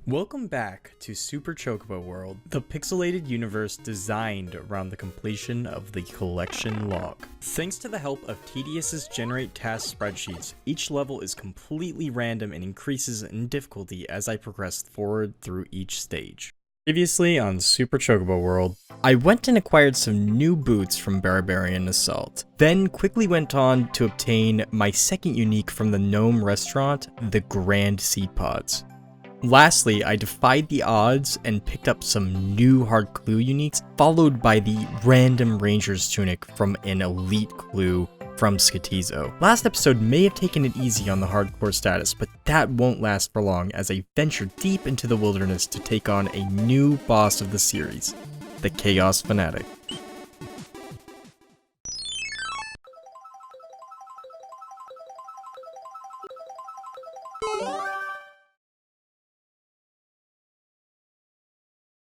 Welcome back to Super Chocobo World, the pixelated universe designed around the completion of the collection log. Thanks to the help of tedious's generate task spreadsheets, each level is completely random and increases in difficulty as I progress forward through each stage. Previously on Super Chocobo World, I went and acquired some new boots from Barbarian Assault, then quickly went on to obtain my second unique from the Gnome restaurant, the Grand Seed Pods. Lastly, I defied the odds and picked up some new hard clue uniques, followed by the random ranger's tunic from an elite clue from Skatizo. Last episode may have taken it easy on the hardcore status, but that won't last for long as I venture deep into the wilderness to take on a new boss of the series, the Chaos Fanatic.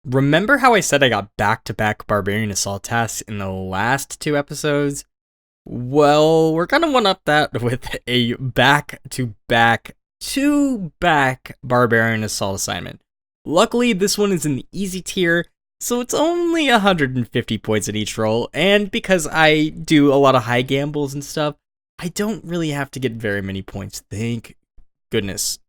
Remember how I said I got back-to-back Barbarian Assault tasks in the last two episodes? Well, we're gonna one-up that with a back-to-back Barbarian Assault assignment. Luckily, this one is in the easy tier, so it's only 150 points in each roll, and because I do a lot of high gambles and stuff, I don't really have to get very many points, thank goodness.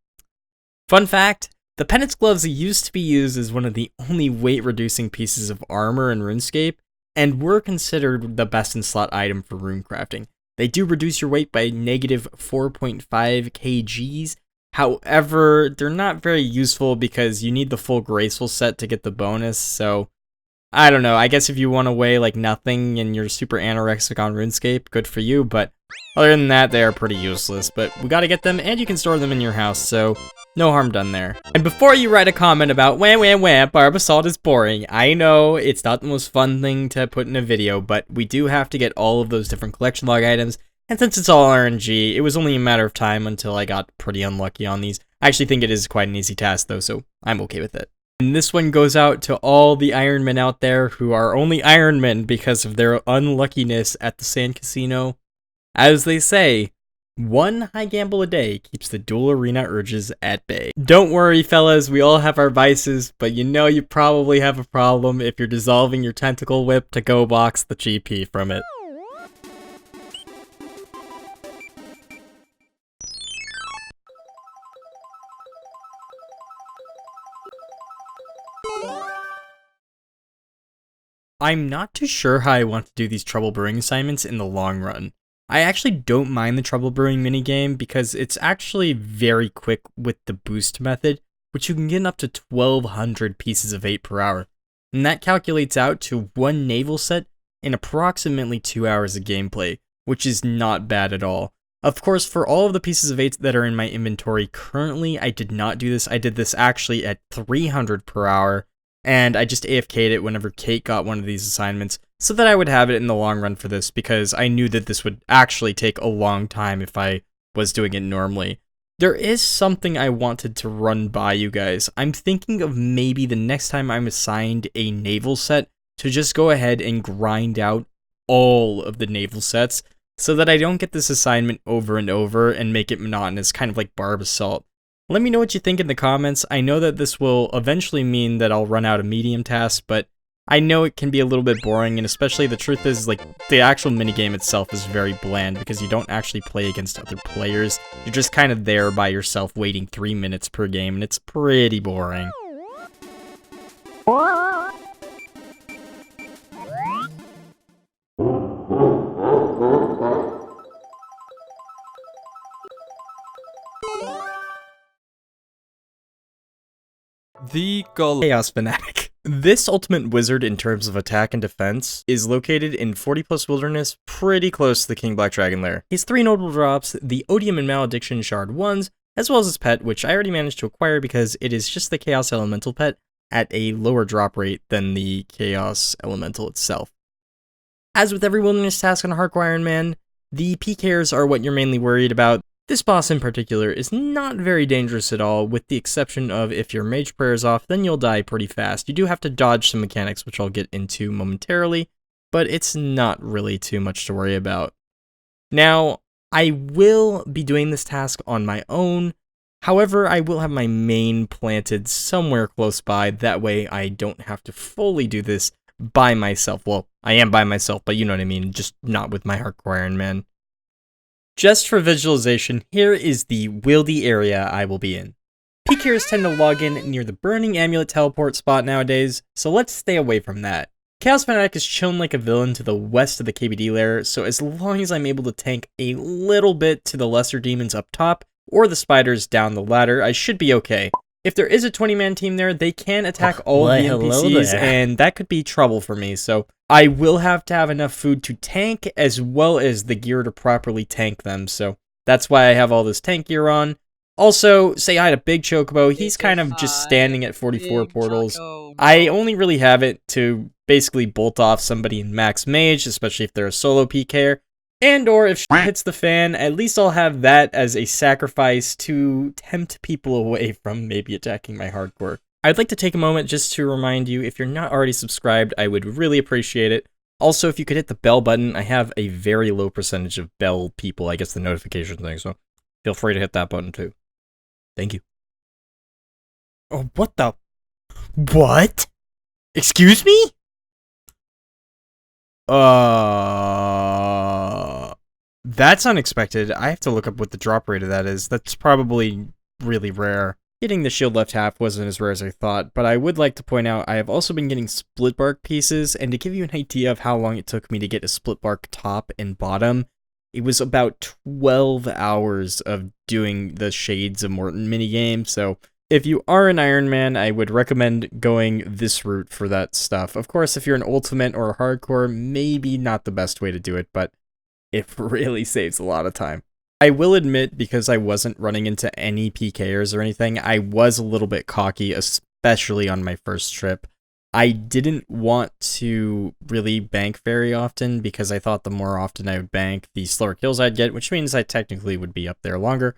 Fun fact, the Penance Gloves used to be used as one of the only weight-reducing pieces of armor in RuneScape, and were considered the best in slot item for rune crafting. They do reduce your weight by negative 4.5 kgs, however, they're not very useful because you need the full graceful set to get the bonus, so I don't know, I guess if you want to weigh like nothing and you're super anorexic on RuneScape, good for you, but other than that, they are pretty useless, but we gotta get them, and you can store them in your house, so no harm done there. And before you write a comment about wah, Barb Assault is boring, I know it's not the most fun thing to put in a video, but we do have to get all of those different collection log items, and since it's all RNG, it was only a matter of time until I got pretty unlucky on these. I actually think it is quite an easy task though, so I'm okay with it. And this one goes out to all the Ironmen out there who are only Ironmen because of their unluckiness at the Sand Casino. As they say, one high gamble a day keeps the dual arena urges at bay. Don't worry, fellas, we all have our vices, but you know you probably have a problem if you're dissolving your tentacle whip to go box the GP from it. I'm not too sure how I want to do these trouble brewing assignments in the long run. I actually don't mind the trouble brewing minigame because it's actually very quick with the boost method, which you can get up to 1200 pieces of 8 per hour, and that calculates out to one naval set in approximately 2 hours of gameplay, which is not bad at all. Of course, for all of the pieces of 8 that are in my inventory currently, I did not do this. I did this actually at 300 per hour, and I just AFK'd it whenever Kate got one of these assignments, so that I would have it in the long run for this, because I knew that this would actually take a long time if I was doing it normally. There is something I wanted to run by you guys. I'm thinking of maybe the next time I'm assigned a naval set, to just go ahead and grind out all of the naval sets, so that I don't get this assignment over and over and make it monotonous, kind of like Barb Assault. Let me know what you think in the comments. I know that this will eventually mean that I'll run out of medium tasks, but I know it can be a little bit boring, and especially the truth is, like, the actual minigame itself is very bland because you don't actually play against other players. You're just kind of there by yourself waiting 3 minutes per game, and it's pretty boring. The Chaos Fanatic. This ultimate wizard in terms of attack and defense is located in 40 plus wilderness, pretty close to the King Black Dragon lair. He has 3 notable drops, the Odium and Malediction Shard 1s, as well as his pet, which I already managed to acquire because it is just the Chaos Elemental pet at a lower drop rate than the Chaos Elemental itself. As with every wilderness task on Hardcore Ironman, the PKers are what you're mainly worried about. This boss in particular is not very dangerous at all, with the exception of if your mage prayer is off, then you'll die pretty fast. You do have to dodge some mechanics, which I'll get into momentarily, but it's not really too much to worry about. Now, I will be doing this task on my own. However, I will have my main planted somewhere close by, that way I don't have to fully do this by myself. Well, I am by myself, but you know what I mean, just not with my hardcore Ironman. Just for visualization, here is the wieldy area I will be in. PKers tend to log in near the Burning Amulet teleport spot nowadays, so let's stay away from that. Chaos Fanatic is chilling like a villain to the west of the KBD lair, so as long as I'm able to tank a little bit to the lesser demons up top, or the spiders down the ladder, I should be okay. If there is a 20-man team there, they can attack all of the NPCs, and that could be trouble for me, so I will have to have enough food to tank, as well as the gear to properly tank them, so that's why I have all this tank gear on. Also, say hi to Big Chocobo, he's kind of just standing at 44 portals. I only really have it to basically bolt off somebody in max mage, especially if they're a solo PKer. And or if shit hits the fan, at least I'll have that as a sacrifice to tempt people away from maybe attacking my hardcore. I'd like to take a moment just to remind you, if you're not already subscribed, I would really appreciate it. Also, if you could hit the bell button, I have a very low percentage of bell people, I guess the notification thing, so feel free to hit that button too. Thank you. Oh, what the? What? Excuse me? That's unexpected. I have to look up what the drop rate of that is. That's probably really rare. Getting the shield left half wasn't as rare as I thought, but I would like to point out I have also been getting split bark pieces, and to give you an idea of how long it took me to get a split bark top and bottom, it was about 12 hours of doing the Shades of Morton minigame, so if you are an Ironman, I would recommend going this route for that stuff. Of course, if you're an Ultimate or a Hardcore, maybe not the best way to do it, but it really saves a lot of time. I will admit, because I wasn't running into any PKers or anything, I was a little bit cocky, especially on my first trip. I didn't want to really bank very often, because I thought the more often I would bank, the slower kills I'd get, which means I technically would be up there longer.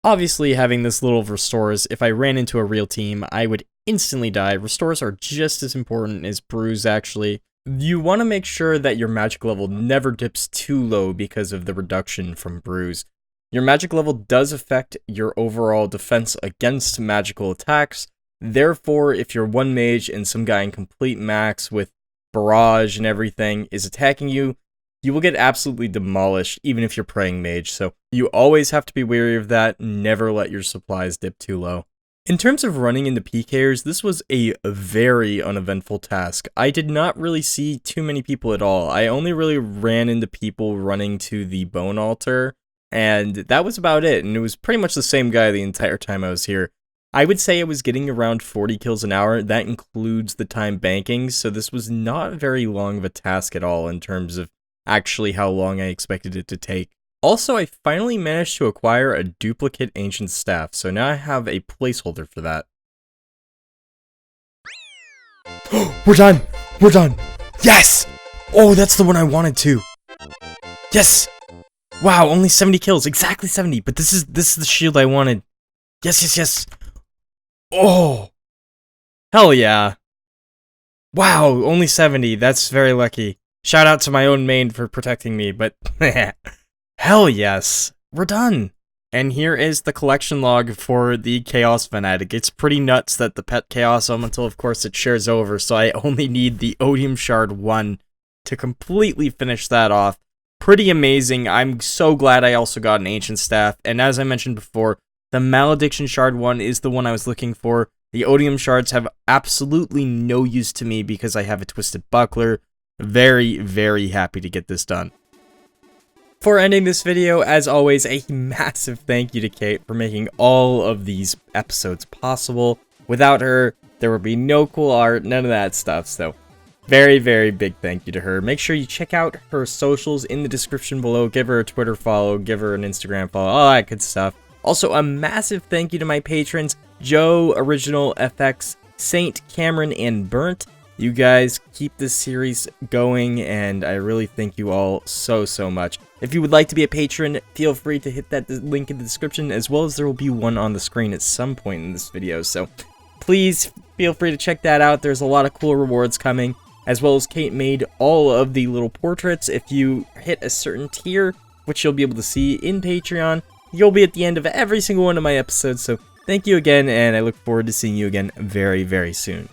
Obviously, having this little restores, if I ran into a real team, I would instantly die. Restores are just as important as brews, actually. You want to make sure that your magic level never dips too low because of the reduction from brews. Your magic level does affect your overall defense against magical attacks. Therefore, if you're one mage and some guy in complete max with barrage and everything is attacking you, you will get absolutely demolished even if you're praying mage, so you always have to be wary of that. Never let your supplies dip too low. In terms of running into PKers, this was a very uneventful task. I did not really see too many people at all. I only really ran into people running to the bone altar, and that was about it, and it was pretty much the same guy the entire time I was here. I would say I was getting around 40 kills an hour. That includes the time banking, so this was not very long of a task at all in terms of actually how long I expected it to take. Also, I finally managed to acquire a duplicate ancient staff, so now I have a placeholder for that. We're done! We're done! Yes! Oh, that's the one I wanted to! Yes! Wow, only 70 kills, exactly 70, but this is the shield I wanted. Yes, yes, yes! Oh! Hell yeah! Wow, only 70, that's very lucky. Shout out to my own main for protecting me, but hell yes, we're done. And here is the collection log for the Chaos Fanatic. It's pretty nuts that the pet Chaos Elemental, of course, it shares over, so I only need the Odium Shard 1 to completely finish that off. Pretty amazing. I'm so glad I also got an Ancient Staff, and as I mentioned before, the Malediction Shard 1 is the one I was looking for. The Odium Shards have absolutely no use to me because I have a Twisted Buckler. Very, very happy to get this done. For ending this video, as always, a massive thank you to Kate for making all of these episodes possible. Without her, there would be no cool art, none of that stuff, so very, very big thank you to her. Make sure you check out her socials in the description below. Give her a Twitter follow, give her an Instagram follow, all that good stuff. Also, a massive thank you to my patrons, Joe, Original, FX, Saint, Cameron, and Burnt. You guys keep this series going, and I really thank you all so, so much. If you would like to be a patron, feel free to hit that link in the description, as well as there will be one on the screen at some point in this video, so please feel free to check that out. There's a lot of cool rewards coming, as well as Kate made all of the little portraits. If you hit a certain tier, which you'll be able to see in Patreon, you'll be at the end of every single one of my episodes. So thank you again, and I look forward to seeing you again very, very soon.